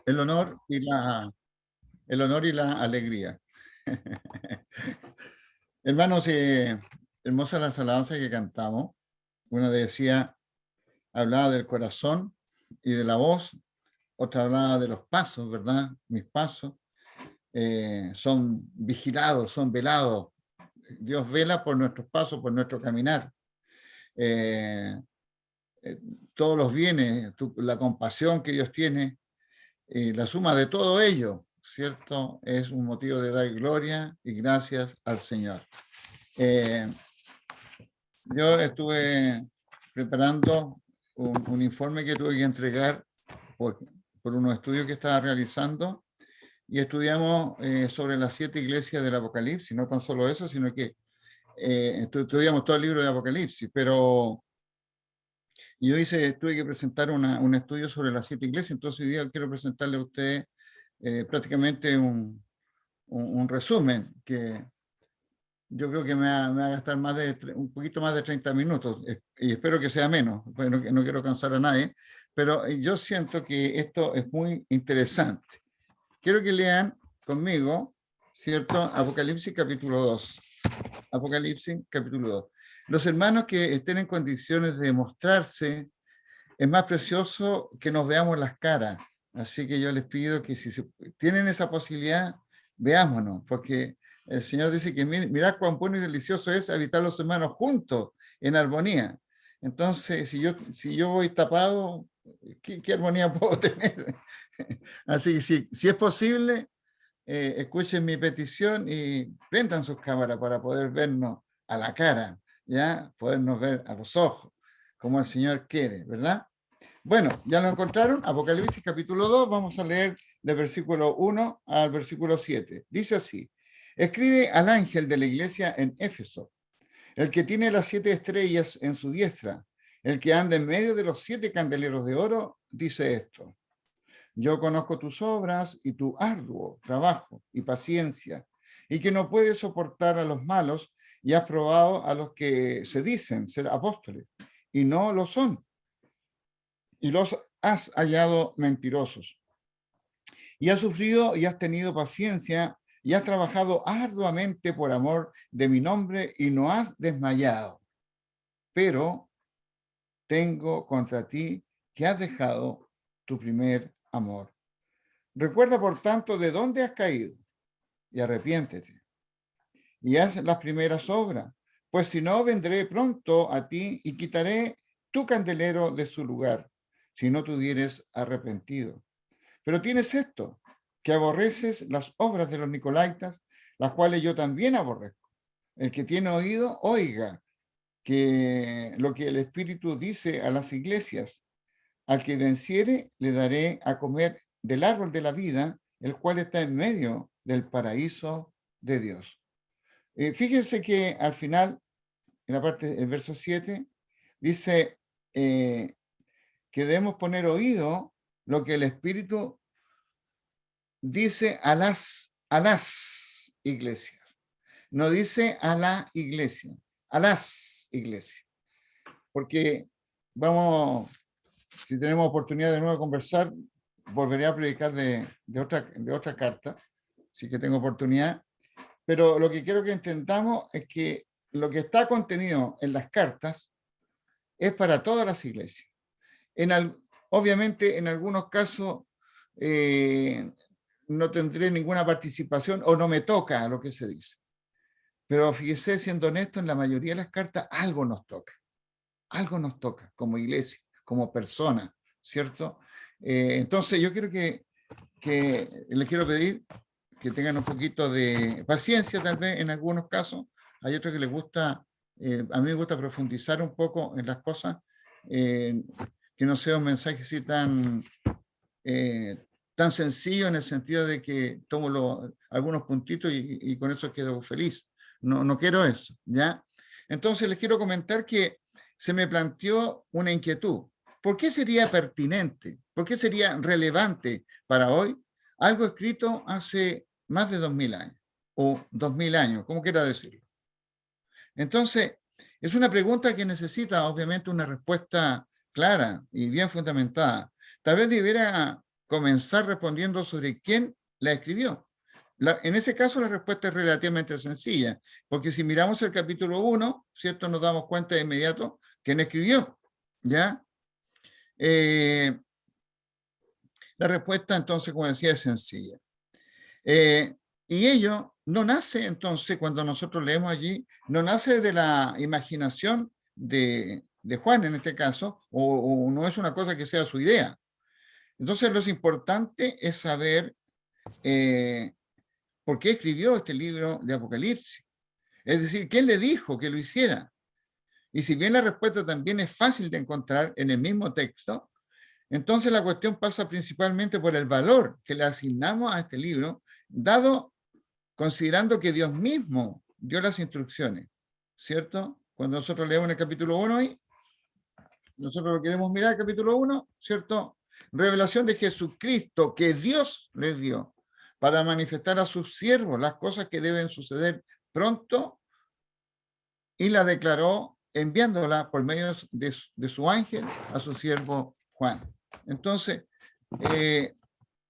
el honor y la alegría. Hermanos, hermosas las alabanzas que cantamos. Una decía, hablaba del corazón y de la voz, otra hablaba de los pasos, ¿verdad? Mis pasos son vigilados, son velados. Dios vela por nuestros pasos, por nuestro caminar. Eh, eh, Todos los bienes, la compasión que Dios tiene, la suma de todo ello, ¿cierto? Es un motivo de dar gloria y gracias al Señor. Yo estuve preparando un informe que tuve que entregar por unos estudios que estaba realizando y estudiamos sobre las 7 iglesias del Apocalipsis, no tan solo eso, sino que estudiamos todo el libro de Apocalipsis, pero yo tuve que presentar un estudio sobre las 7 iglesias, entonces hoy día quiero presentarle a usted prácticamente un resumen que yo creo que me va a gastar un poquito más de 30 minutos y espero que sea menos, pues no quiero cansar a nadie, pero yo siento que esto es muy interesante. Quiero que lean conmigo, ¿cierto? Apocalipsis capítulo 2. Apocalipsis capítulo 2. Los hermanos que estén en condiciones de mostrarse, es más precioso que nos veamos las caras. Así que yo les pido que si tienen esa posibilidad, veámonos, porque el Señor dice que mirad cuán bueno y delicioso es habitar los hermanos juntos en armonía. Entonces, si yo voy tapado, ¿qué armonía puedo tener? Así que si es posible, escuchen mi petición y prendan sus cámaras para poder vernos a la cara, ¿ya? Podernos ver a los ojos, como el Señor quiere, ¿verdad? Bueno, ya lo encontraron, Apocalipsis capítulo 2, vamos a leer del versículo 1 al versículo 7. Dice así, escribe al ángel de la iglesia en Éfeso, el que tiene las 7 estrellas en su diestra, el que anda en medio de los 7 candeleros de oro, dice esto. Yo conozco tus obras y tu arduo trabajo y paciencia, y que no puedes soportar a los malos, y has probado a los que se dicen ser apóstoles, y no lo son, y los has hallado mentirosos. Y has sufrido y has tenido paciencia, y has trabajado arduamente por amor de mi nombre, y no has desmayado. Pero tengo contra ti que has dejado tu primer amor. Recuerda, por tanto, de dónde has caído y arrepiéntete y haz las primeras obras, pues si no, vendré pronto a ti y quitaré tu candelero de su lugar, si no te hubieres arrepentido. Pero tienes esto, que aborreces las obras de los nicolaítas, las cuales yo también aborrezco. El que tiene oído, oiga que lo que el Espíritu dice a las iglesias. Al que venciere, le daré a comer del árbol de la vida, el cual está en medio del paraíso de Dios. Fíjense que al final, en la parte del verso 7, dice que debemos poner oído lo que el Espíritu dice a las iglesias. No dice a la iglesia, a las iglesias. Porque vamos, si tenemos oportunidad de nuevo de conversar, volveré a predicar de otra carta, sí que tengo oportunidad, pero lo que quiero que entendamos es que lo que está contenido en las cartas es para todas las iglesias. Obviamente, en algunos casos no tendré ninguna participación o no me toca lo que se dice. Pero fíjese, siendo honesto, en la mayoría de las cartas algo nos toca como iglesia, como persona, ¿cierto? Entonces yo quiero que les quiero pedir que tengan un poquito de paciencia tal vez en algunos casos. Hay otros que les gusta, a mí me gusta profundizar un poco en las cosas, que no sea un mensaje así tan sencillo en el sentido de que tomo algunos puntitos y con eso quedo feliz. No quiero eso, ¿ya? Entonces les quiero comentar que se me planteó una inquietud. ¿Por qué sería pertinente? ¿Por qué sería relevante para hoy algo escrito hace más de 2000 años o 2000 años, como quiera decirlo? Entonces, es una pregunta que necesita obviamente una respuesta clara y bien fundamentada. Tal vez debiera comenzar respondiendo sobre quién la escribió. En ese caso la respuesta es relativamente sencilla, porque si miramos el capítulo 1, ¿cierto? Nos damos cuenta de inmediato quién escribió, ¿ya? La respuesta entonces, como decía, es sencilla. Y ello no nace entonces, cuando nosotros leemos allí, no nace de la imaginación de Juan en este caso, o no es una cosa que sea su idea. Entonces lo importante es saber por qué escribió este libro de Apocalipsis. Es decir, ¿quién le dijo que lo hiciera? Y si bien la respuesta también es fácil de encontrar en el mismo texto, entonces la cuestión pasa principalmente por el valor que le asignamos a este libro, dado considerando que Dios mismo dio las instrucciones, ¿cierto? Cuando nosotros leemos el capítulo 1 ahí, nosotros lo queremos mirar, capítulo 1, ¿cierto? Revelación de Jesucristo que Dios les dio para manifestar a sus siervos las cosas que deben suceder pronto, y la declaró enviándola por medio de su ángel a su siervo Juan. Entonces,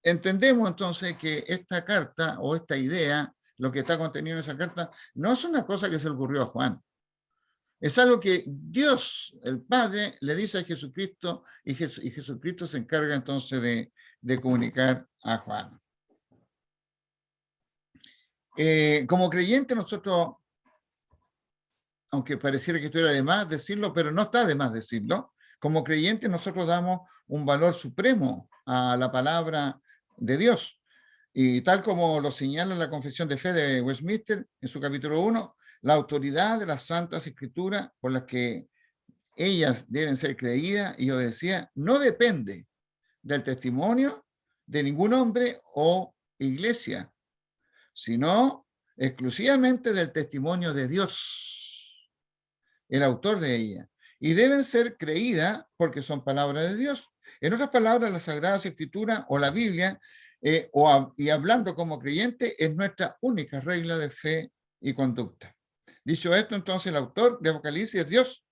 entendemos entonces que esta carta o esta idea, lo que está contenido en esa carta, no es una cosa que se le ocurrió a Juan. Es algo que Dios, el Padre, le dice a Jesucristo y Jesucristo se encarga entonces de comunicar a Juan. Como creyente nosotros, aunque pareciera que estuviera de más decirlo, pero no está de más decirlo, como creyentes nosotros damos un valor supremo a la palabra de Dios. Y tal como lo señala la Confesión de Fe de Westminster en su capítulo 1, la autoridad de las Santas Escrituras por las que ellas deben ser creídas y obedecidas no depende del testimonio de ningún hombre o iglesia, sino exclusivamente del testimonio de Dios, el autor de ella. Y deben ser creídas porque son palabras de Dios. En otras palabras, la Sagrada Escritura o la Biblia, y hablando como creyente, es nuestra única regla de fe y conducta. Dicho esto, entonces el autor de Apocalipsis es Dios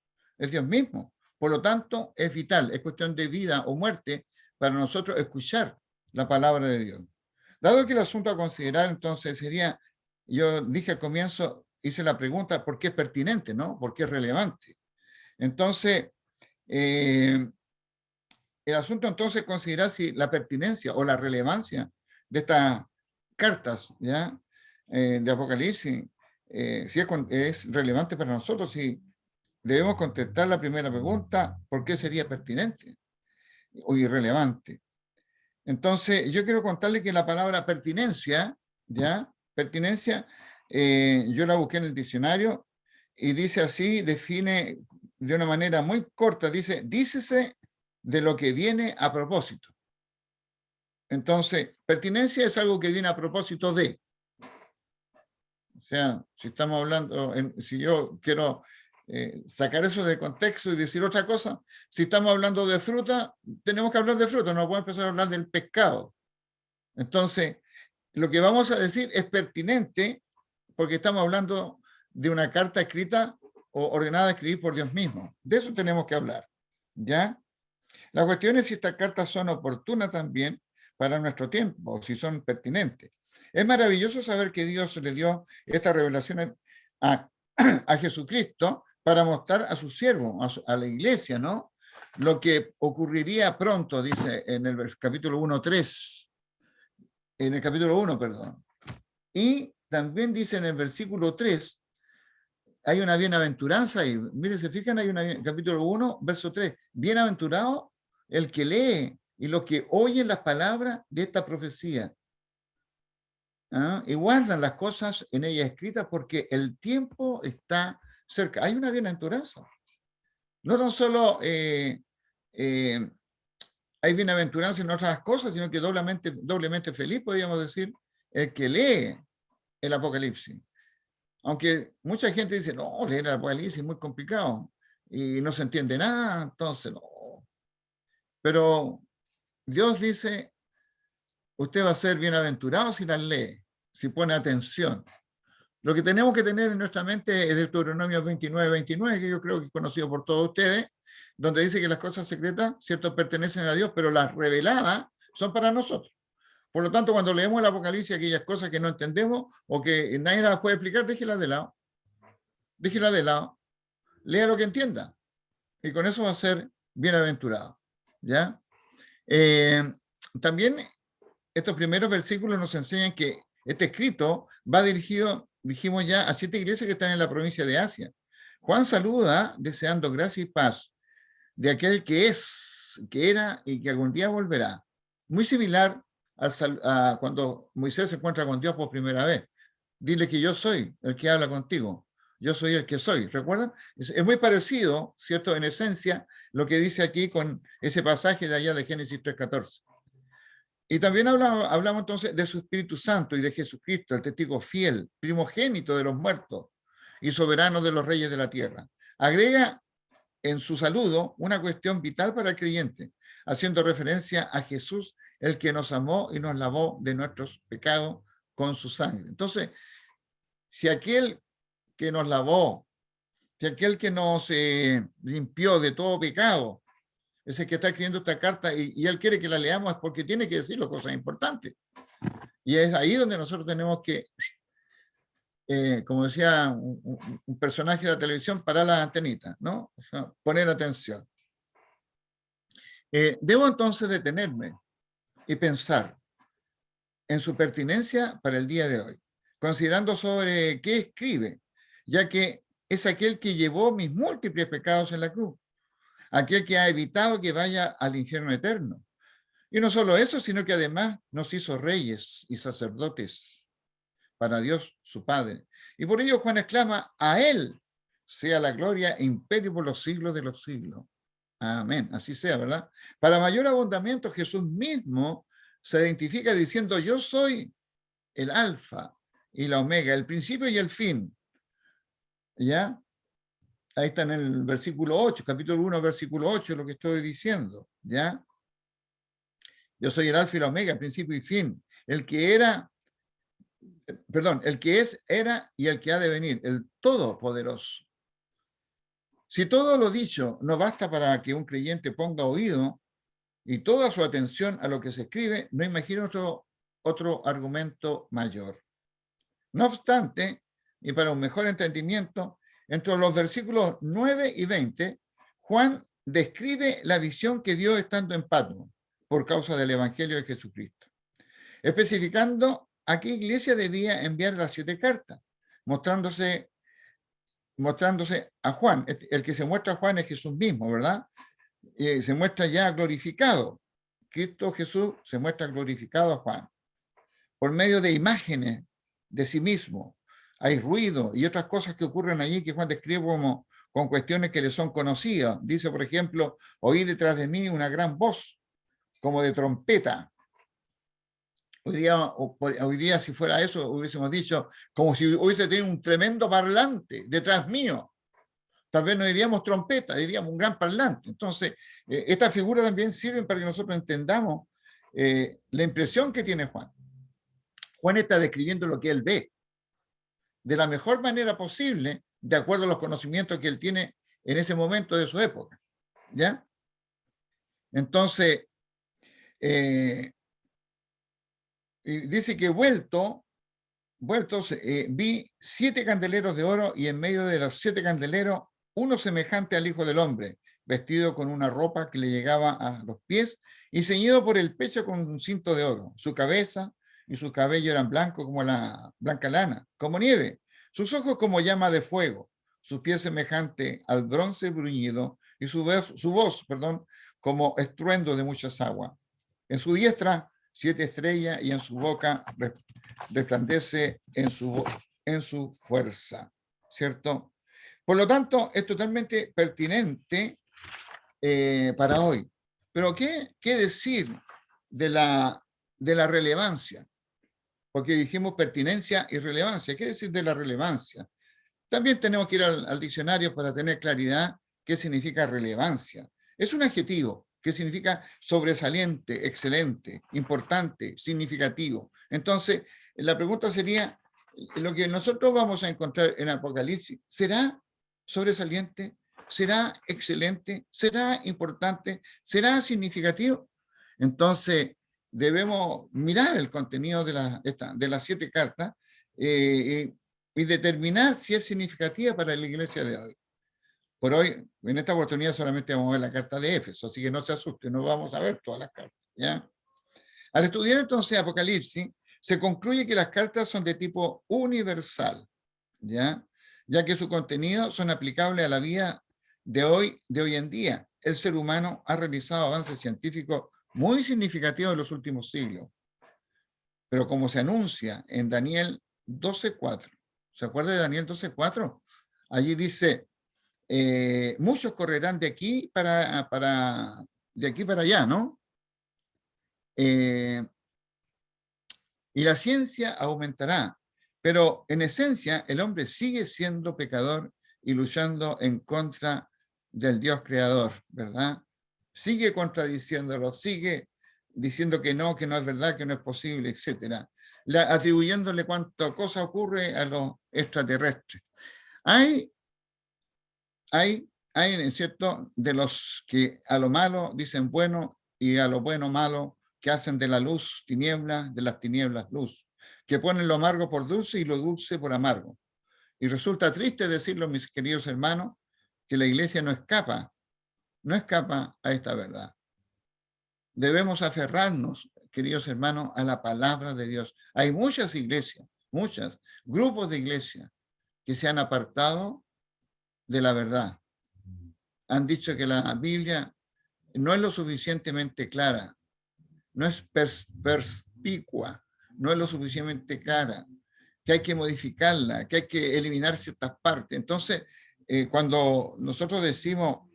mismo. Por lo tanto, es vital, es cuestión de vida o muerte para nosotros escuchar la palabra de Dios. Dado que el asunto a considerar entonces sería, yo dije al comienzo, hice la pregunta, ¿por qué es pertinente, no? ¿Por qué es relevante? Entonces, el asunto entonces es considerar si la pertinencia o la relevancia de estas cartas, ¿ya? De Apocalipsis, si es relevante para nosotros, si debemos contestar la primera pregunta, ¿por qué sería pertinente o irrelevante? Entonces, yo quiero contarle que la palabra pertinencia, ¿ya? Pertinencia, yo la busqué en el diccionario y dice así, define de una manera muy corta, dícese de lo que viene a propósito. Entonces, pertinencia es algo que viene a propósito de. O sea, si estamos hablando, si yo quiero sacar eso de contexto y decir otra cosa, si estamos hablando de fruta, tenemos que hablar de fruta, no podemos empezar a hablar del pescado. Entonces, lo que vamos a decir es pertinente porque estamos hablando de una carta escrita o ordenada a escribir por Dios mismo. De eso tenemos que hablar, ¿ya? La cuestión es si estas cartas son oportunas también para nuestro tiempo, o si son pertinentes. Es maravilloso saber que Dios le dio esta revelación a Jesucristo para mostrar a su siervo, a la iglesia, ¿no? Lo que ocurriría pronto, dice en el capítulo 1:3, en el capítulo 1, perdón. Y también dice en el versículo 3, hay una bienaventuranza y miren, se fijan, hay una capítulo 1, verso 3, bienaventurado el que lee y los que oyen las palabras de esta profecía, ¿ah? Y guardan las cosas en ella escritas porque el tiempo está cerca. Hay una bienaventuranza. No tan solo hay bienaventuranza en otras cosas, sino que doblemente feliz, podríamos decir, el que lee el Apocalipsis. Aunque mucha gente dice, no, leer el Apocalipsis es muy complicado y no se entiende nada, entonces no. Pero Dios dice, usted va a ser bienaventurado si las lee, si pone atención. Lo que tenemos que tener en nuestra mente es Deuteronomio 29:29, que yo creo que es conocido por todos ustedes, donde dice que las cosas secretas, cierto, pertenecen a Dios, pero las reveladas son para nosotros. Por lo tanto, cuando leemos el Apocalipsis, aquellas cosas que no entendemos o que nadie las puede explicar, déjela de lado. Déjela de lado. Lea lo que entienda. Y con eso va a ser bienaventurado. ¿Ya? También estos primeros versículos nos enseñan que este escrito va dirigido, dijimos ya, a 7 iglesias que están en la provincia de Asia. Juan saluda deseando gracia y paz de aquel que es, que era y que algún día volverá. Muy similar a cuando Moisés se encuentra con Dios por primera vez. Dile que yo soy el que habla contigo. Yo soy el que soy. ¿Recuerdan? Es muy parecido, ¿cierto? En esencia, lo que dice aquí con ese pasaje de allá de Génesis 3:14. Y también hablamos entonces de su Espíritu Santo y de Jesucristo, el testigo fiel, primogénito de los muertos y soberano de los reyes de la tierra. Agrega en su saludo una cuestión vital para el creyente, haciendo referencia a Jesús, el que nos amó y nos lavó de nuestros pecados con su sangre. Entonces, si aquel que nos lavó, si aquel que nos limpió de todo pecado, es el que está escribiendo esta carta y él quiere que la leamos, es porque tiene que decirlo cosas importantes. Y es ahí donde nosotros tenemos que, como decía un personaje de la televisión, parar las antenitas, ¿no? O sea, poner atención. Debo entonces detenerme y pensar en su pertinencia para el día de hoy, considerando sobre qué escribe, ya que es aquel que llevó mis múltiples pecados en la cruz, aquel que ha evitado que vaya al infierno eterno. Y no solo eso, sino que además nos hizo reyes y sacerdotes para Dios, su Padre. Y por ello Juan exclama, a Él sea la gloria e imperio por los siglos de los siglos. Amén, así sea, ¿verdad? Para mayor abundamiento, Jesús mismo se identifica diciendo, yo soy el alfa y la omega, el principio y el fin. ¿Ya? Ahí está en el versículo 8, capítulo 1, versículo 8, lo que estoy diciendo, ¿ya? Yo soy el alfa y la omega, principio y fin. El que era, perdón, el que es, era y el que ha de venir, el todopoderoso. Si todo lo dicho no basta para que un creyente ponga oído y toda su atención a lo que se escribe, no imagino otro argumento mayor. No obstante, y para un mejor entendimiento, entre los versículos 9 y 20, Juan describe la visión que dio estando en Patmos por causa del Evangelio de Jesucristo, especificando a qué iglesia debía enviar las 7 cartas, mostrándose a Juan. El que se muestra a Juan es Jesús mismo, ¿verdad? Se muestra ya glorificado. Cristo Jesús se muestra glorificado a Juan por medio de imágenes de sí mismo. Hay ruido y otras cosas que ocurren allí que Juan describe como con cuestiones que le son conocidas. Dice, por ejemplo, oí detrás de mí una gran voz como de trompeta. Hoy día, si fuera eso, hubiésemos dicho como si hubiese tenido un tremendo parlante detrás mío. Tal vez no diríamos trompeta, diríamos un gran parlante. Entonces, esta figura también sirve para que nosotros entendamos la impresión que tiene Juan. Juan está describiendo lo que él ve de la mejor manera posible, de acuerdo a los conocimientos que él tiene en ese momento de su época. ¿Ya? Entonces, dice que vueltos, vi 7 candeleros de oro y en medio de los 7 candeleros, uno semejante al Hijo del Hombre, vestido con una ropa que le llegaba a los pies y ceñido por el pecho con un cinto de oro. Su cabeza y su cabello eran blancos como la blanca lana, como nieve. Sus ojos como llama de fuego, sus pies semejante al bronce bruñido y su voz, como estruendo de muchas aguas. En su diestra 7 estrellas y en su boca resplandece en su fuerza, ¿cierto? Por lo tanto, es totalmente pertinente para hoy. Pero ¿qué decir de la relevancia? Porque dijimos pertinencia y relevancia. ¿Qué decir de la relevancia? También tenemos que ir al diccionario para tener claridad qué significa relevancia. Es un adjetivo que significa sobresaliente, excelente, importante, significativo. Entonces, la pregunta sería, lo que nosotros vamos a encontrar en Apocalipsis, ¿será sobresaliente? ¿Será excelente? ¿Será importante? ¿Será significativo? Entonces, debemos mirar el contenido de las 7 cartas y determinar si es significativa para la iglesia de hoy. Por hoy, en esta oportunidad solamente vamos a ver la carta de Éfeso, así que no se asuste, no vamos a ver todas las cartas, ¿ya? Al estudiar entonces Apocalipsis, se concluye que las cartas son de tipo universal, ¿ya? Ya que su contenido son aplicables a la vida de hoy en día. El ser humano ha realizado avances científicos muy significativos en los últimos siglos, pero como se anuncia en Daniel 12:4, ¿se acuerda de Daniel 12:4? Allí dice, muchos correrán de aquí de aquí para allá, ¿no? Y la ciencia aumentará, pero en esencia el hombre sigue siendo pecador y luchando en contra del Dios creador, ¿verdad? Sigue contradiciéndolo, sigue diciendo que no es verdad, que no es posible, etc. Atribuyéndole cuánta cosa ocurre a los extraterrestres. Hay, ¿es cierto?, de los que a lo malo dicen bueno y a lo bueno malo, que hacen de la luz tinieblas, de las tinieblas luz, que ponen lo amargo por dulce y lo dulce por amargo. Y resulta triste decirlo, mis queridos hermanos, que la iglesia no escapa a esta verdad. Debemos aferrarnos, queridos hermanos, a la palabra de Dios. Hay muchas iglesias, muchos grupos de iglesias que se han apartado de la verdad. Han dicho que la Biblia no es lo suficientemente clara, no es perspicua, no es lo suficientemente clara, que hay que modificarla, que hay que eliminar ciertas partes. Entonces, cuando nosotros decimos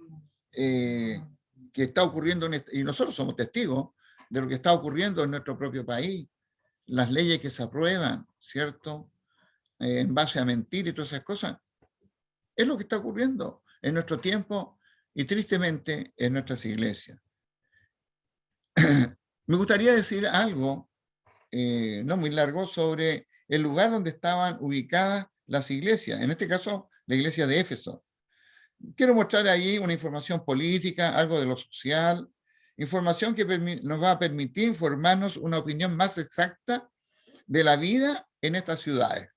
que está ocurriendo, y nosotros somos testigos de lo que está ocurriendo en nuestro propio país, las leyes que se aprueban, ¿cierto? En base a mentir y todas esas cosas, es lo que está ocurriendo en nuestro tiempo y tristemente en nuestras iglesias. Me gustaría decir algo, no muy largo, sobre el lugar donde estaban ubicadas las iglesias, en este caso la iglesia de Éfeso. Quiero mostrar ahí una información política, algo de lo social, información que nos va a permitir informarnos una opinión más exacta de la vida en estas ciudades.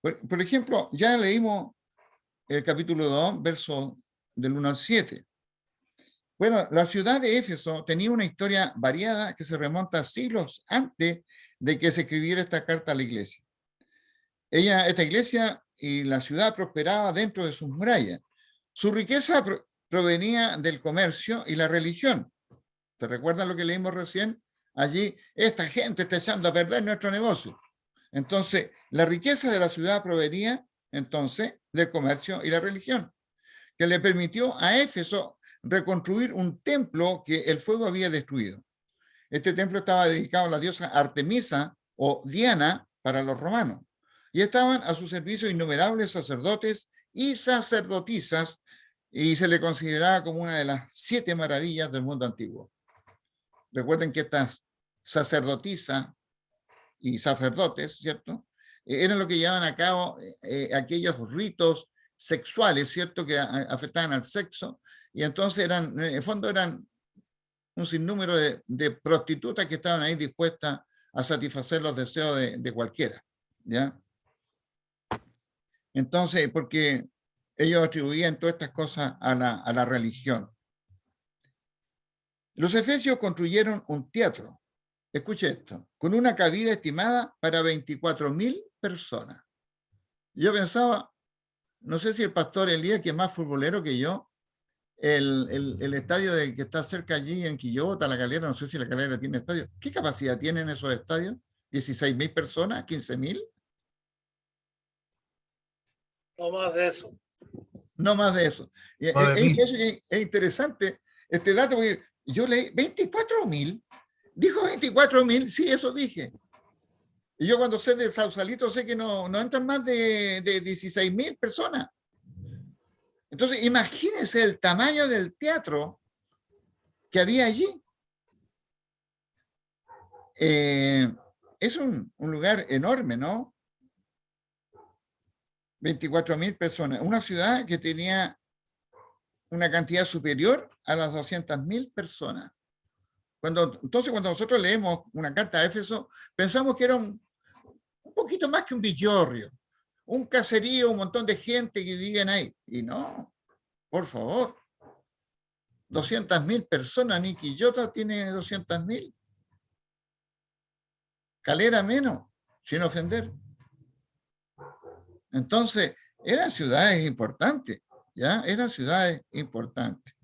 Por ejemplo, ya leímos el capítulo 2, versos del 1 al 7. Bueno, la ciudad de Éfeso tenía una historia variada que se remonta a siglos antes de que se escribiera esta carta a la iglesia. Esta iglesia y la ciudad prosperaba dentro de sus murallas. Su riqueza provenía del comercio y la religión. ¿Te recuerdan lo que leímos recién? Allí, esta gente está echando a perder nuestro negocio. Entonces, la riqueza de la ciudad provenía, entonces, del comercio y la religión, que le permitió a Éfeso reconstruir un templo que el fuego había destruido. Este templo estaba dedicado a la diosa Artemisa o Diana para los romanos, y estaban a su servicio innumerables sacerdotes y sacerdotisas, y se le consideraba como una de las 7 maravillas del mundo antiguo. Recuerden que estas sacerdotisas y sacerdotes, ¿cierto?, eran lo que llevaban a cabo aquellos ritos sexuales, ¿cierto?, que afectaban al sexo, y entonces en el fondo eran un sinnúmero de prostitutas que estaban ahí dispuestas a satisfacer los deseos de cualquiera, ¿ya? Entonces, porque ellos atribuían todas estas cosas a la religión. Los efesios construyeron un teatro, escuche esto, con una cabida estimada para 24.000 personas. Yo pensaba, no sé si el pastor Elías, que es más futbolero que yo, el estadio que está cerca allí en Quillota, La Calera, no sé si La Calera tiene estadio. ¿Qué capacidad tienen esos estadios? ¿16.000 personas? ¿15.000? No más de eso. No más de eso. Es interesante este dato porque yo leí 24.000. Dijo 24.000, sí, eso dije. Y yo cuando sé de Sausalito sé que no entran más de 16.000 personas. Entonces, imagínense el tamaño del teatro que había allí. Es un lugar enorme, ¿no? 24.000 personas. Una ciudad que tenía una cantidad superior a las 200.000 personas Entonces, cuando nosotros leemos una carta a Éfeso, pensamos que era un poquito más que un villorrio, un caserío, un montón de gente que vivían ahí. Y no, por favor, 200.000 personas, Nicky Jota tiene 200.000. Calera menos, sin ofender. Entonces, eran ciudades importantes, ¿ya? Eran ciudades importantes.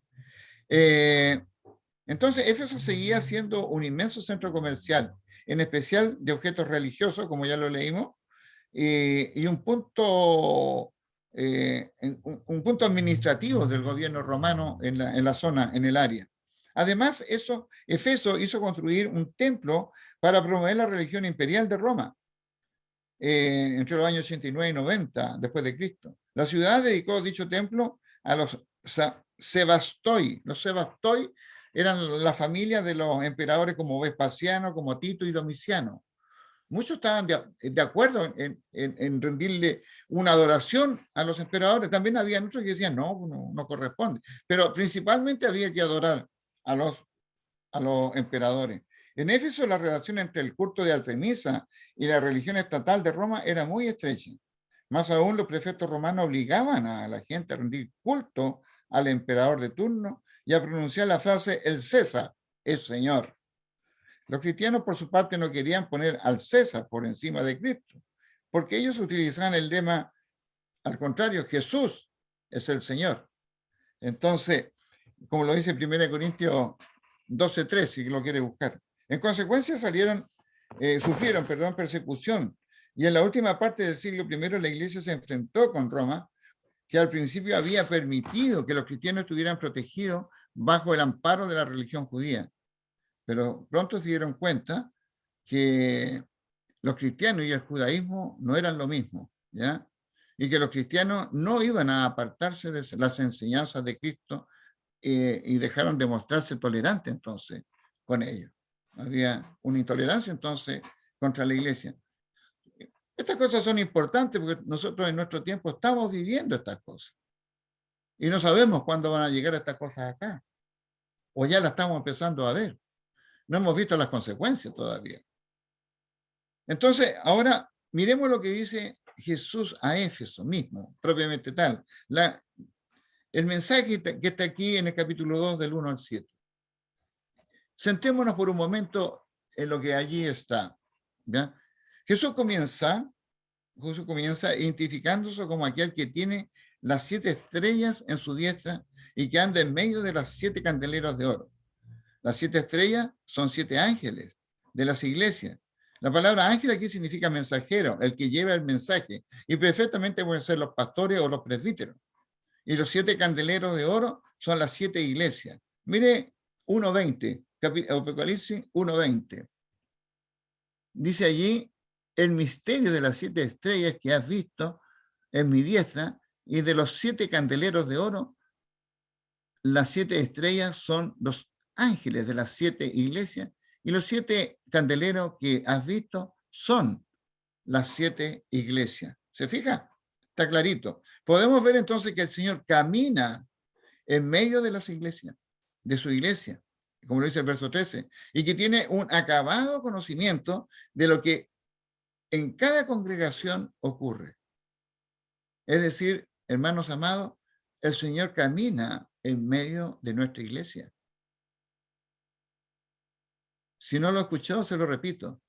Entonces, Éfeso seguía siendo un inmenso centro comercial, en especial de objetos religiosos, como ya lo leímos, y un punto administrativo del gobierno romano en la zona, en el área. Además, Éfeso hizo construir un templo para promover la religión imperial de Roma entre los años 89 y 90 después de Cristo. La ciudad dedicó dicho templo a los Sebastoi. Los Sebastoi eran la familia de los emperadores como Vespasiano, como Tito y Domiciano. Muchos estaban de acuerdo en rendirle una adoración a los emperadores. También había otros que decían, no corresponde. Pero principalmente había que adorar a los emperadores. En Éfeso, la relación entre el culto de Artemisa y la religión estatal de Roma era muy estrecha. Más aún, los prefectos romanos obligaban a la gente a rendir culto al emperador de turno y a pronunciar la frase el César es Señor. Los cristianos, por su parte, no querían poner al César por encima de Cristo, porque ellos utilizaban el lema, al contrario, Jesús es el Señor. Entonces, como lo dice 1 Corintios 12:3, si lo quiere buscar. En consecuencia, sufrieron persecución. Y en la última parte del siglo I, la iglesia se enfrentó con Roma, que al principio había permitido que los cristianos estuvieran protegidos bajo el amparo de la religión judía. Pero pronto se dieron cuenta que los cristianos y el judaísmo no eran lo mismo, ¿ya? Y que los cristianos no iban a apartarse de las enseñanzas de Cristo y dejaron de mostrarse tolerantes entonces con ellos. Había una intolerancia entonces contra la iglesia. Estas cosas son importantes porque nosotros en nuestro tiempo estamos viviendo estas cosas. Y no sabemos cuándo van a llegar estas cosas acá. O ya las estamos empezando a ver. No hemos visto las consecuencias todavía. Entonces, ahora miremos lo que dice Jesús a Éfeso mismo, propiamente tal. El mensaje que está aquí en el capítulo 2 del 1 al 7. Sentémonos por un momento en lo que allí está. ¿Ya? Jesús comienza identificándose como aquel que tiene las 7 estrellas en su diestra y que anda en medio de las 7 candeleros de oro. Las 7 estrellas son 7 ángeles de las iglesias. La palabra ángel aquí significa mensajero, el que lleva el mensaje, y perfectamente pueden ser los pastores o los presbíteros. Y los 7 candeleros de oro son las 7 iglesias. Mire 1:20, Apocalipsis 1:20. Dice allí, el misterio de las 7 estrellas que has visto en mi diestra y de los 7 candeleros de oro, las 7 estrellas son los ángeles de las 7 iglesias y los 7 candeleros que has visto son las 7 iglesias. ¿Se fija? Está clarito. Podemos ver entonces que el Señor camina en medio de las iglesias, de su iglesia, como lo dice el verso 13, y que tiene un acabado conocimiento de lo que en cada congregación ocurre. Es decir, hermanos amados, el Señor camina en medio de nuestra iglesia. Si no lo escuchó, se lo repito.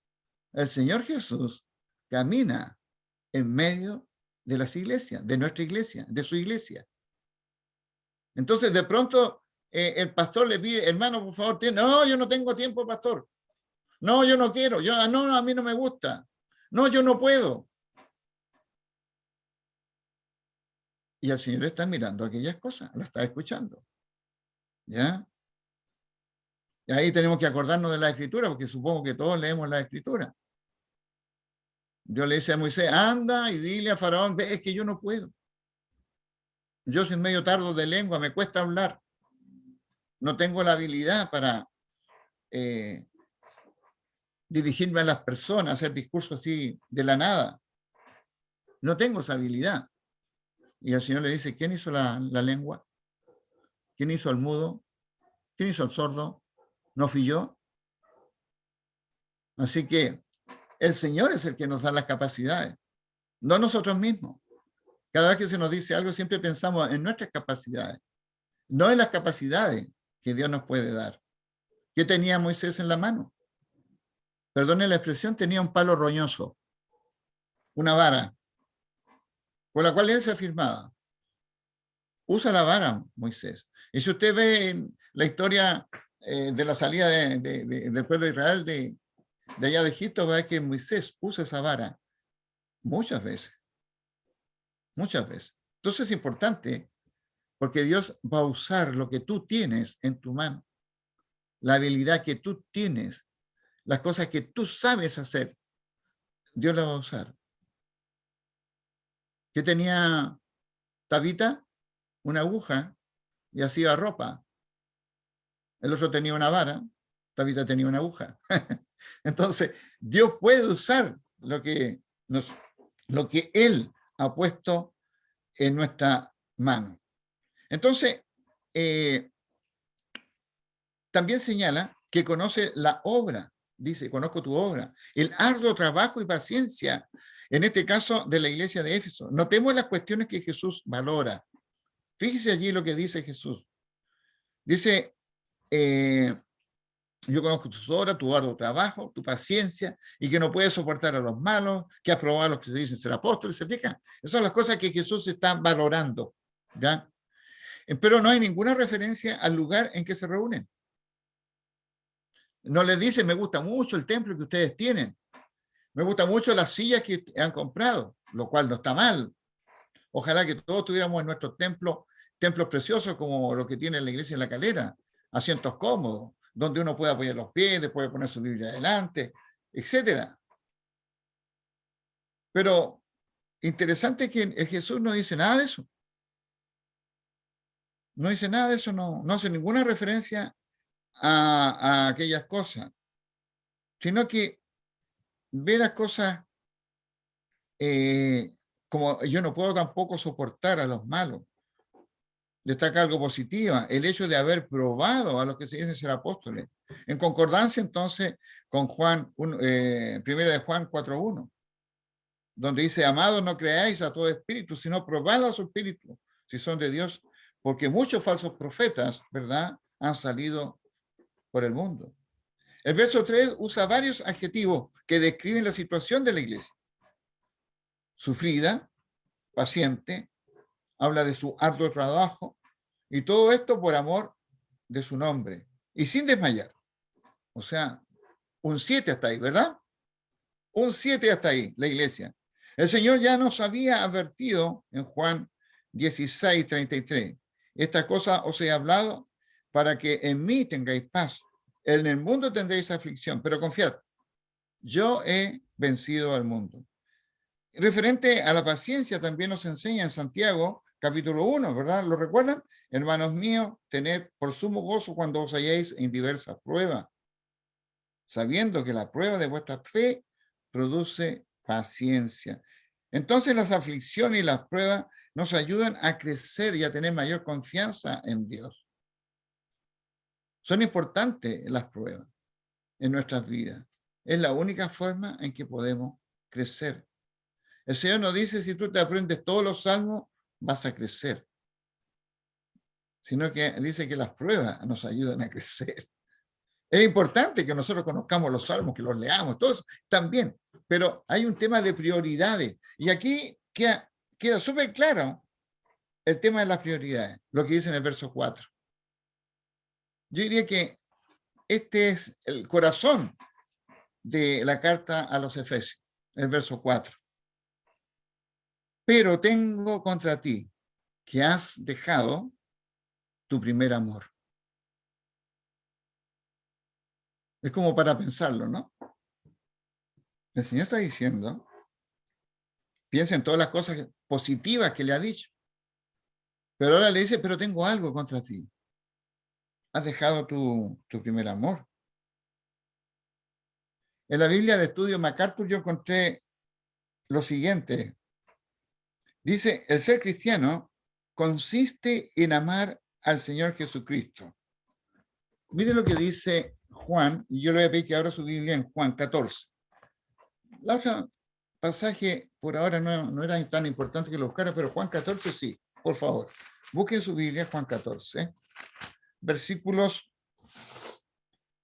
El Señor Jesús camina en medio de las iglesias, de nuestra iglesia, de su iglesia. Entonces, de pronto, el pastor le pide, hermano, por favor, no, yo no tengo tiempo, pastor. No, yo no quiero. No, a mí no me gusta. No, yo no puedo. Y el Señor está mirando aquellas cosas, la está escuchando. ¿Ya? Y ahí tenemos que acordarnos de la Escritura, porque supongo que todos leemos la Escritura. Dios le dice a Moisés, anda y dile a Faraón, es que yo no puedo. Yo soy medio tardo de lengua, me cuesta hablar. No tengo la habilidad para dirigirme a las personas, hacer discursos así de la nada. No tengo esa habilidad. Y el Señor le dice, ¿quién hizo la lengua? ¿Quién hizo el mudo? ¿Quién hizo el sordo? ¿No fui yo? Así que el Señor es el que nos da las capacidades, no nosotros mismos. Cada vez que se nos dice algo, siempre pensamos en nuestras capacidades, no en las capacidades que Dios nos puede dar. ¿Qué tenía Moisés en la mano? Perdone la expresión, tenía un palo roñoso, una vara, con la cual él se afirmaba. Usa la vara, Moisés. Y si usted ve en la historia de la salida del pueblo de Israel de allá de Egipto, va a ver que Moisés usa esa vara muchas veces, muchas veces. Entonces es importante porque Dios va a usar lo que tú tienes en tu mano, la habilidad que tú tienes, las cosas que tú sabes hacer, Dios la va a usar. ¿Qué tenía Tabita? Una aguja y hacía ropa. El otro tenía una vara, Tabita tenía una aguja. Entonces, Dios puede usar lo que Él ha puesto en nuestra mano. Entonces, también señala que conoce la obra, dice, conozco tu obra, el arduo trabajo y paciencia, en este caso de la iglesia de Éfeso. Notemos las cuestiones que Jesús valora. Fíjese allí lo que dice Jesús. Dice, yo conozco tus obras, tu arduo trabajo, tu paciencia, y que no puedes soportar a los malos, que has probado a los que se dicen ser apóstoles. ¿Se fijan? Esas son las cosas que Jesús está valorando, ¿ya? Pero no hay ninguna referencia al lugar en que se reúnen. No les dice, me gusta mucho el templo que ustedes tienen, me gusta mucho las sillas que han comprado, lo cual no está mal. Ojalá que todos tuviéramos en nuestros templos preciosos como lo que tiene la iglesia en La Calera, asientos cómodos, donde uno puede apoyar los pies, puede poner su Biblia adelante, etcétera. Pero interesante que Jesús no dice nada de eso. No dice nada de eso, no hace ninguna referencia a aquellas cosas, sino que ve las cosas como yo no puedo tampoco soportar a los malos. Destaca algo positivo, el hecho de haber probado a los que se dicen ser apóstoles. En concordancia entonces con primera de Juan 4:1, donde dice, amados, no creáis a todo espíritu, sino probad a su espíritu, si son de Dios, porque muchos falsos profetas, ¿verdad?, han salido por el mundo. El verso 3 usa varios adjetivos que describen la situación de la iglesia. Sufrida, paciente, habla de su arduo trabajo, y todo esto por amor de su nombre, y sin desmayar. O sea, un 7 hasta ahí, ¿verdad? Un 7 hasta ahí, la iglesia. El Señor ya nos había advertido en Juan 16:33. Esta cosa os he hablado para que en mí tengáis paz. En el mundo tendréis aflicción, pero confiad, yo he vencido al mundo. Referente a la paciencia también nos enseña en Santiago, capítulo 1, ¿verdad? ¿Lo recuerdan? Hermanos míos, tened por sumo gozo cuando os halléis en diversas pruebas, sabiendo que la prueba de vuestra fe produce paciencia. Entonces las aflicciones y las pruebas nos ayudan a crecer y a tener mayor confianza en Dios. Son importantes las pruebas en nuestras vidas. Es la única forma en que podemos crecer. El Señor nos dice, si tú te aprendes todos los salmos, vas a crecer. Sino que dice que las pruebas nos ayudan a crecer. Es importante que nosotros conozcamos los salmos, que los leamos, todos también. Pero hay un tema de prioridades. Y aquí queda súper claro el tema de las prioridades, lo que dice en el verso 4. Yo diría que este es el corazón de la carta a los Efesios, el verso 4. Pero tengo contra ti que has dejado tu primer amor. Es como para pensarlo, ¿no? El Señor está diciendo, piensa en todas las cosas positivas que le ha dicho, pero ahora le dice, pero tengo algo contra ti. Has dejado tu primer amor. En la Biblia de Estudio MacArthur yo encontré lo siguiente. Dice, el ser cristiano consiste en amar al Señor Jesucristo. Mire lo que dice Juan, y yo le voy a pedir que abra su Biblia en Juan 14. La otra pasaje por ahora no era tan importante que lo buscara, pero Juan 14 sí, por favor. Busquen su Biblia, Juan 14, versículos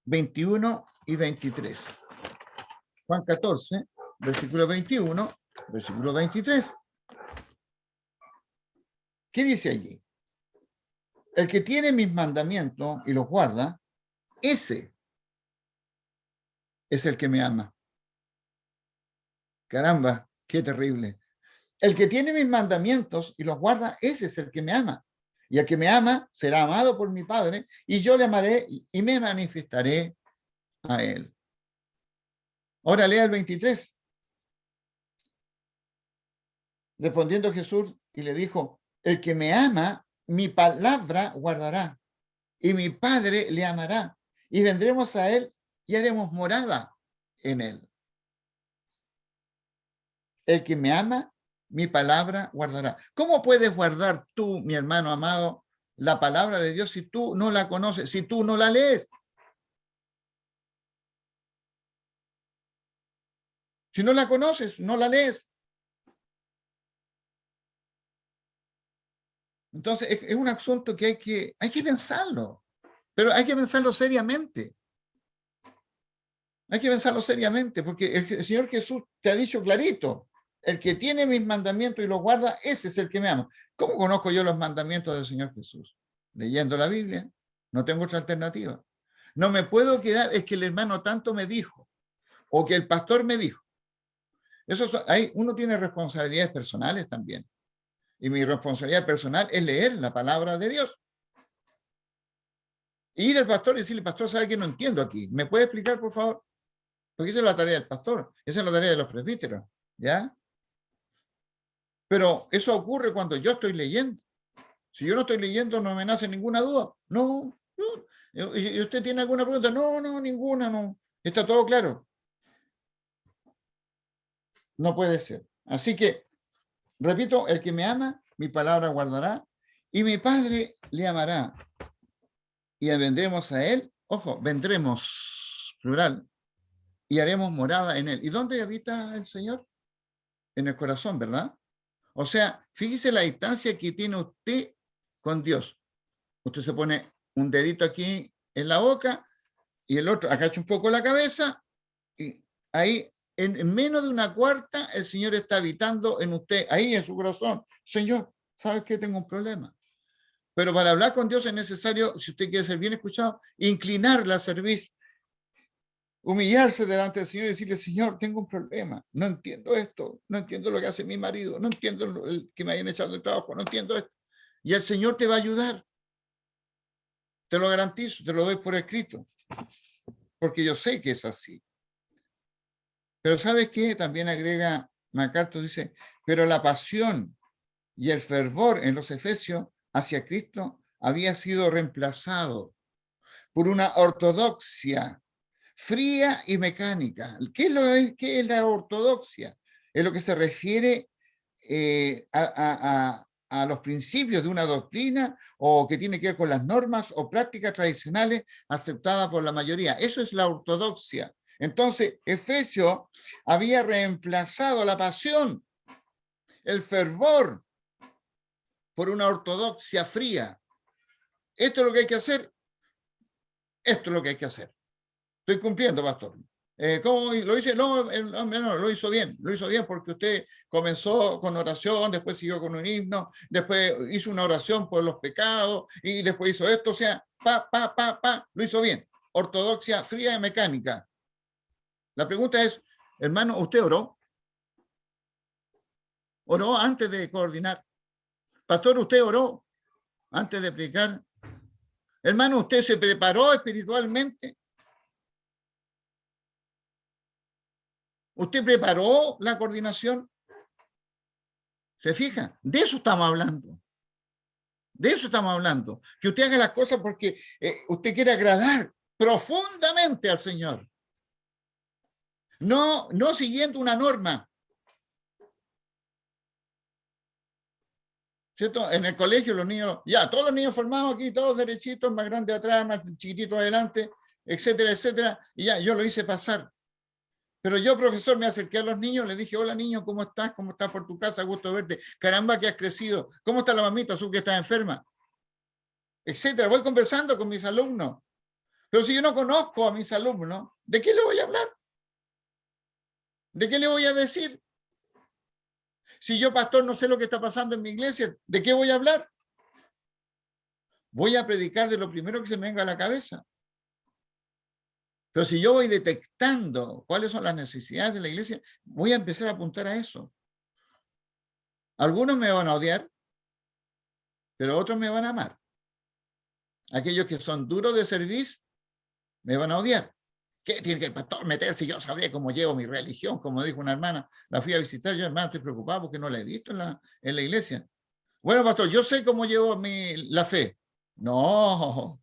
21 y 23. Juan 14, versículo 21, versículo 23. ¿Qué dice allí? El que tiene mis mandamientos y los guarda, ese es el que me ama. Caramba, qué terrible. El que tiene mis mandamientos y los guarda, ese es el que me ama. Y el que me ama será amado por mi Padre, y yo le amaré y me manifestaré a él. Ahora lea el 23. Respondiendo Jesús y le dijo, el que me ama, mi palabra guardará, y mi Padre le amará, y vendremos a él y haremos morada en él. El que me ama, mi palabra guardará. ¿Cómo puedes guardar tú, mi hermano amado, la palabra de Dios si tú no la conoces, si tú no la lees? Si no la conoces, no la lees. Entonces, es un asunto que hay que pensarlo, pero hay que pensarlo seriamente. Hay que pensarlo seriamente, porque el Señor Jesús te ha dicho clarito, el que tiene mis mandamientos y los guarda, ese es el que me ama. ¿Cómo conozco yo los mandamientos del Señor Jesús? Leyendo la Biblia. No tengo otra alternativa. No me puedo quedar, es que el hermano tanto me dijo, o que el pastor me dijo. Uno tiene responsabilidades personales también. Y mi responsabilidad personal es leer la palabra de Dios. E ir al pastor y decirle, pastor, ¿sabe que no entiendo aquí? ¿Me puede explicar, por favor? Porque esa es la tarea del pastor, esa es la tarea de los presbíteros, ¿ya? Pero eso ocurre cuando yo estoy leyendo. Si yo no estoy leyendo, no me nace ninguna duda. No. ¿Y usted tiene alguna pregunta? No, ninguna, no. Está todo claro. No puede ser. Así que, repito, el que me ama, mi palabra guardará, y mi Padre le amará. Y vendremos a él, ojo, vendremos, plural, y haremos morada en él. ¿Y dónde habita el Señor? En el corazón, ¿verdad? O sea, fíjese la distancia que tiene usted con Dios. Usted se pone un dedito aquí en la boca y el otro agacha un poco la cabeza y ahí en menos de una cuarta el Señor está habitando en usted, ahí en su corazón. Señor, ¿sabes qué? Tengo un problema. Pero para hablar con Dios es necesario, si usted quiere ser bien escuchado, inclinarla a servir, humillarse delante del Señor y decirle, Señor, tengo un problema, no entiendo esto, no entiendo lo que hace mi marido, no entiendo el que me hayan echado del trabajo, no entiendo esto. Y el Señor te va a ayudar. Te lo garantizo, te lo doy por escrito, porque yo sé que es así. Pero ¿sabes qué? También agrega MacArthur, dice, pero la pasión y el fervor en los efesios hacia Cristo había sido reemplazado por una ortodoxia fría y mecánica. ¿Qué es la ortodoxia? Es lo que se refiere a los principios de una doctrina o que tiene que ver con las normas o prácticas tradicionales aceptadas por la mayoría. Eso es la ortodoxia. Entonces, Efesio había reemplazado la pasión, el fervor, por una ortodoxia fría. Esto es lo que hay que hacer. Esto es lo que hay que hacer. Estoy cumpliendo, pastor. ¿Cómo lo hice? No, lo hizo bien porque usted comenzó con oración, después siguió con un himno, después hizo una oración por los pecados y después hizo esto, o sea, lo hizo bien. Ortodoxia fría y mecánica. La pregunta es, hermano, ¿usted oró? ¿Oró antes de coordinar? Pastor, ¿usted oró antes de predicar? Hermano, ¿usted se preparó espiritualmente? ¿Usted preparó la coordinación? ¿Se fija? De eso estamos hablando. De eso estamos hablando. Que usted haga las cosas porque usted quiere agradar profundamente al Señor. No siguiendo una norma. ¿Cierto? En el colegio los niños, ya, todos los niños formados aquí, todos derechitos, más grandes atrás, más chiquititos adelante. etcétera, etcétera, y ya, yo lo hice pasar. Pero yo, profesor, me acerqué a los niños, les dije, hola niño, ¿cómo estás? ¿Cómo estás por tu casa? Gusto verte. Caramba, que has crecido. ¿Cómo está la mamita? Supe que estás enferma. Etcétera. Voy conversando con mis alumnos. Pero si yo no conozco a mis alumnos, ¿de qué le voy a hablar? ¿De qué le voy a decir? Si yo, pastor, no sé lo que está pasando en mi iglesia, ¿de qué voy a hablar? Voy a predicar de lo primero que se me venga a la cabeza. Pero si yo voy detectando cuáles son las necesidades de la iglesia, voy a empezar a apuntar a eso. Algunos me van a odiar, pero otros me van a amar. Aquellos que son duros de servir, me van a odiar. ¿Qué tiene que el pastor meterse? Yo sabía cómo llevo mi religión, como dijo una hermana, la fui a visitar, yo hermana estoy preocupado porque no la he visto en la iglesia. Bueno, pastor, yo sé cómo llevo la fe. No,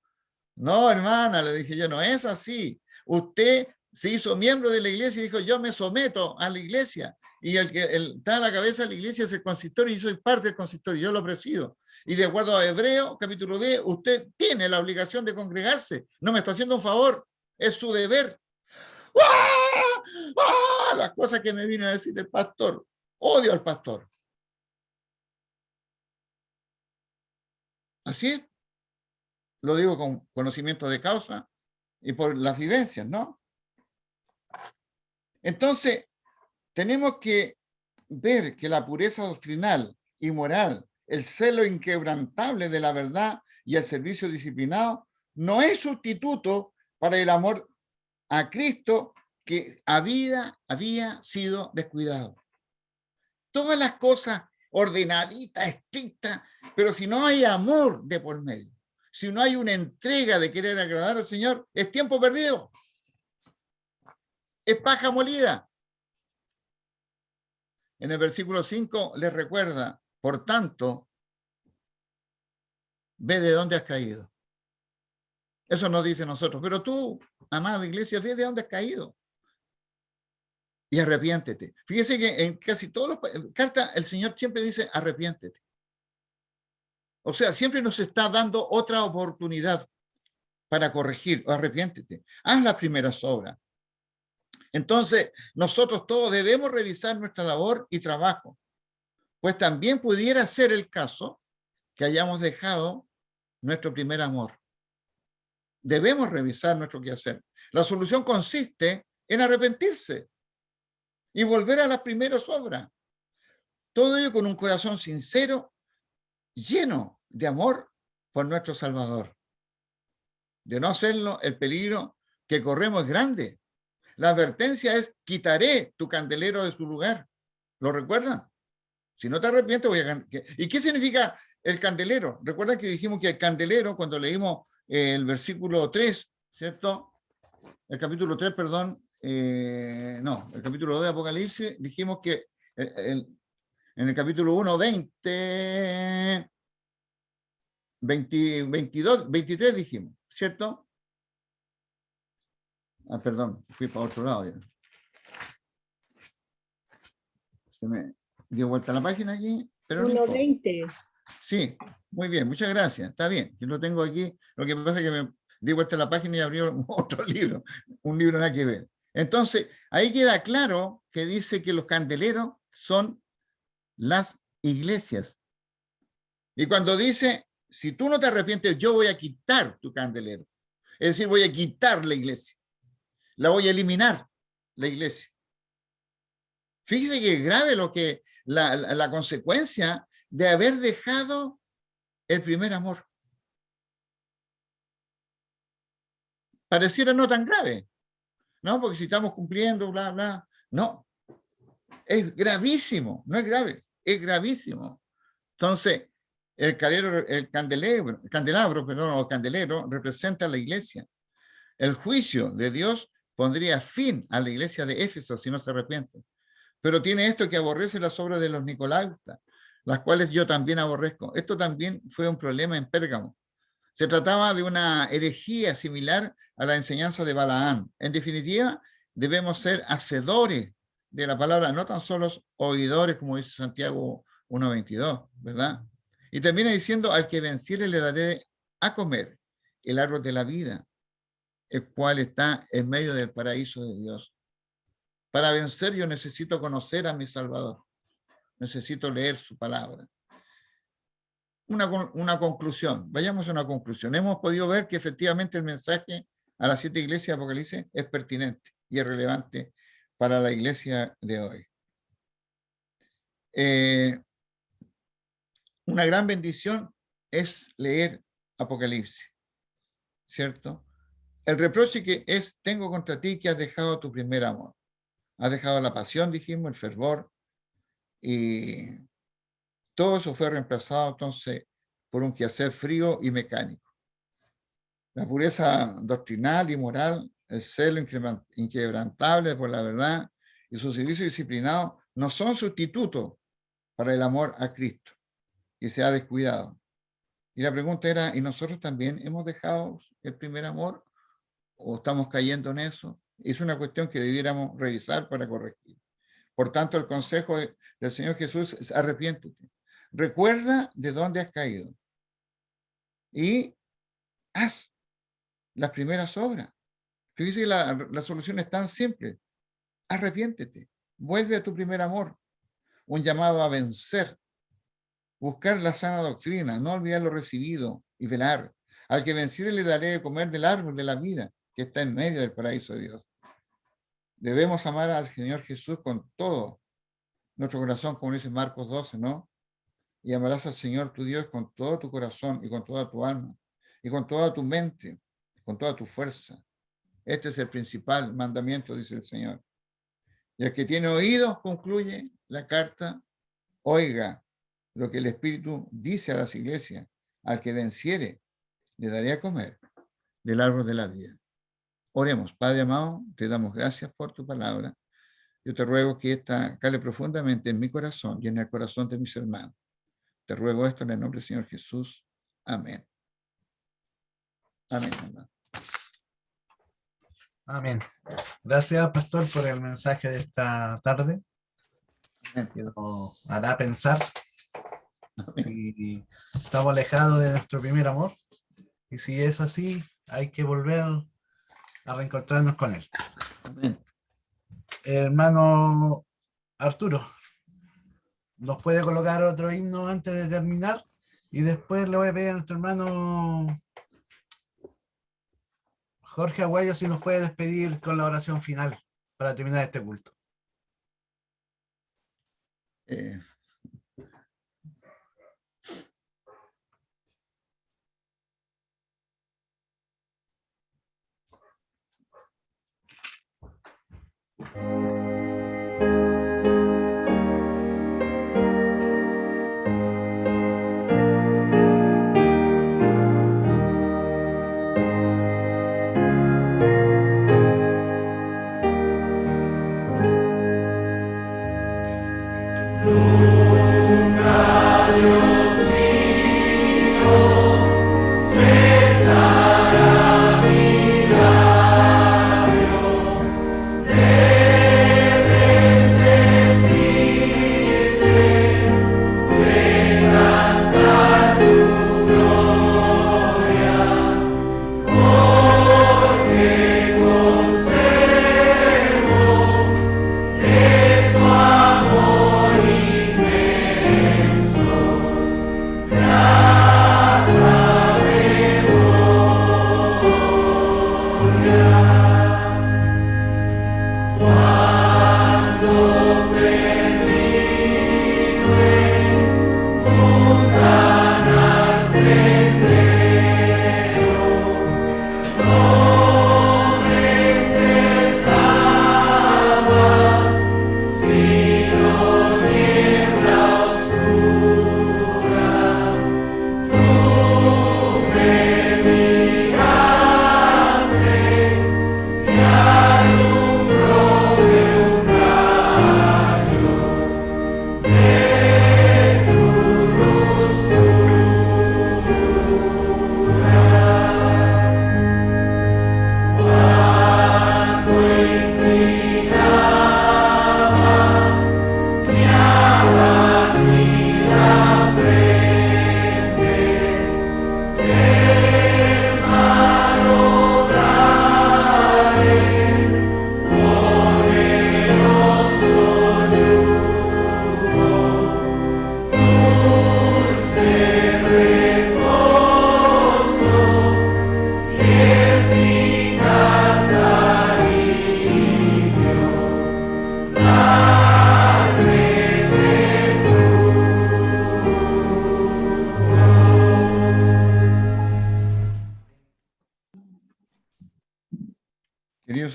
no, hermana, le dije yo, no es así. Usted se hizo miembro de la iglesia y dijo, yo me someto a la iglesia. Y el que está a la cabeza de la iglesia es el consistorio y yo soy parte del consistorio, yo lo presido. Y de acuerdo a Hebreo, capítulo 10, usted tiene la obligación de congregarse. No me está haciendo un favor, es su deber. ¡Ah! ¡Ah! Las cosas que me vino a decir el pastor. Odio al pastor. Así es. Lo digo con conocimiento de causa y por las vivencias, ¿no? Entonces, tenemos que ver que la pureza doctrinal y moral, el celo inquebrantable de la verdad y el servicio disciplinado no es sustituto para el amor a Cristo que había sido descuidado. Todas las cosas ordenaditas, estrictas, pero si no hay amor de por medio, si no hay una entrega de querer agradar al Señor, es tiempo perdido. Es paja molida. En el versículo 5 les recuerda, por tanto, ve de dónde has caído. Eso nos dice nosotros. Pero tú, amada iglesia, ve de dónde has caído. Y arrepiéntete. Fíjese que en casi todas las cartas el Señor siempre dice arrepiéntete. O sea, siempre nos está dando otra oportunidad para corregir. Arrepiéntete. Haz las primeras obras. Entonces, nosotros todos debemos revisar nuestra labor y trabajo. Pues también pudiera ser el caso que hayamos dejado nuestro primer amor. Debemos revisar nuestro quehacer. La solución consiste en arrepentirse y volver a las primeras obras. Todo ello con un corazón sincero, lleno de amor por nuestro Salvador. De no hacerlo, el peligro que corremos es grande. La advertencia es, quitaré tu candelero de su lugar. ¿Lo recuerdan? Si no te arrepientes, voy a... ¿Y qué significa el candelero? Recuerdan que dijimos que el candelero, cuando leímos el versículo 3, ¿cierto? El capítulo 3, perdón, no, el capítulo 2 de Apocalipsis, dijimos que en el capítulo 1, 20, 22, 23 dijimos, ¿cierto? Ah, perdón, fui para otro lado ya. Se me dio vuelta la página aquí, pero no importa. 1:20. Sí, muy bien, muchas gracias. Está bien, yo lo tengo aquí. Lo que pasa es que me di vuelta la página y abrió otro libro, un libro nada que ver. Entonces, ahí queda claro que dice que los candeleros son las iglesias. Y cuando dice, si tú no te arrepientes, yo voy a quitar tu candelero. Es decir, voy a quitar la iglesia. La voy a eliminar, la iglesia. Fíjese que es grave lo que la consecuencia de haber dejado el primer amor. Pareciera no tan grave, ¿no? Porque si estamos cumpliendo, bla, bla. No, es gravísimo, no es grave, es gravísimo. Entonces, el candelero representa a la iglesia. El juicio de Dios pondría fin a la iglesia de Éfeso si no se arrepiente. Pero tiene esto que aborrece las obras de los nicolaitas, las cuales yo también aborrezco. Esto también fue un problema en Pérgamo. Se trataba de una herejía similar a la enseñanza de Balaán. En definitiva, debemos ser hacedores de la palabra, no tan solo oidores, como dice Santiago 1:22, ¿verdad? Y termina diciendo, al que venciere le daré a comer el árbol de la vida. el cual está en medio del paraíso de Dios. Para vencer yo necesito conocer a mi Salvador. Necesito leer su palabra. Una conclusión. Vayamos a una conclusión. Hemos podido ver que efectivamente el mensaje a las 7 iglesias de Apocalipsis es pertinente y es relevante para la iglesia de hoy. Una gran bendición es leer Apocalipsis, ¿cierto? El reproche que es, tengo contra ti que has dejado tu primer amor. Has dejado la pasión, dijimos, el fervor, y todo eso fue reemplazado entonces por un quehacer frío y mecánico. La pureza doctrinal y moral, el celo inquebrantable por la verdad y su servicio disciplinado no son sustitutos para el amor a Cristo, que se ha descuidado. Y la pregunta era, ¿y nosotros también hemos dejado el primer amor o estamos cayendo en eso? Es una cuestión que debiéramos revisar para corregir. Por tanto, el consejo del Señor Jesús es: arrepiéntete, recuerda de dónde has caído y haz las primeras obras. Fíjese que la solución es tan simple: arrepiéntete, vuelve a tu primer amor. Un llamado a vencer, buscar la sana doctrina, no olvidar lo recibido y velar. Al que venciere le daré de comer del árbol de la vida que está en medio del paraíso de Dios. Debemos amar al Señor Jesús con todo nuestro corazón, como dice Marcos 12, ¿no? Y amarás al Señor tu Dios con todo tu corazón y con toda tu alma y con toda tu mente, con toda tu fuerza. Este es el principal mandamiento, dice el Señor. Y el que tiene oídos, concluye la carta, oiga lo que el Espíritu dice a las iglesias. Al que venciere, le daré a comer del árbol de la vida. Oremos. Padre amado, te damos gracias por tu palabra. Yo te ruego que esta cale profundamente en mi corazón y en el corazón de mis hermanos. Te ruego esto en el nombre del Señor Jesús. Amén. Amén, hermano. Amén. Gracias, pastor, por el mensaje de esta tarde. Amén. Que nos hará pensar Amén. si estamos alejados de nuestro primer amor. Y si es así, hay que volver a reencontrarnos con él. Amén. Hermano Arturo, ¿nos puede colocar otro himno antes de terminar? Y después le voy a pedir a nuestro hermano Jorge Aguayo si nos puede despedir con la oración final para terminar este culto. Amor inmenso.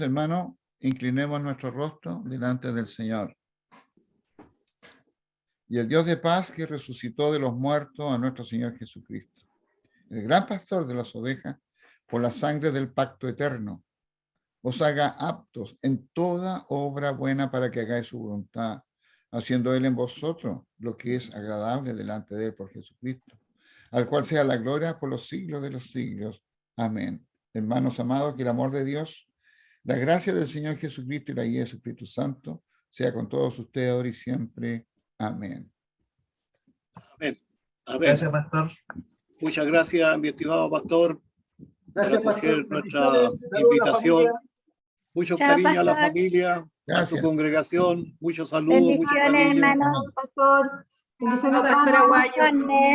Entonces, hermano, inclinemos nuestro rostro delante del Señor. Y el Dios de paz que resucitó de los muertos a nuestro Señor Jesucristo, el gran pastor de las ovejas, por la sangre del pacto eterno, os haga aptos en toda obra buena para que hagáis su voluntad, haciendo Él en vosotros lo que es agradable delante de Él por Jesucristo, al cual sea la gloria por los siglos de los siglos. Amén. Hermanos amados, que el amor de Dios, la gracia del Señor Jesucristo y la guía del Espíritu Santo sea con todos ustedes ahora y siempre. Amén. Amén. Amén. Gracias, pastor. Muchas gracias, mi estimado pastor, por Gracias, acoger pastor. nuestra Bendiciones. Saludos a la invitación. familia. Mucho Chao, cariño a la pastor. familia, a su Gracias. congregación. Muchos saludos, mucho Bendiciones, cariño. hermanos. Pastor. Bendiciones a Pastor todos. Aguayo.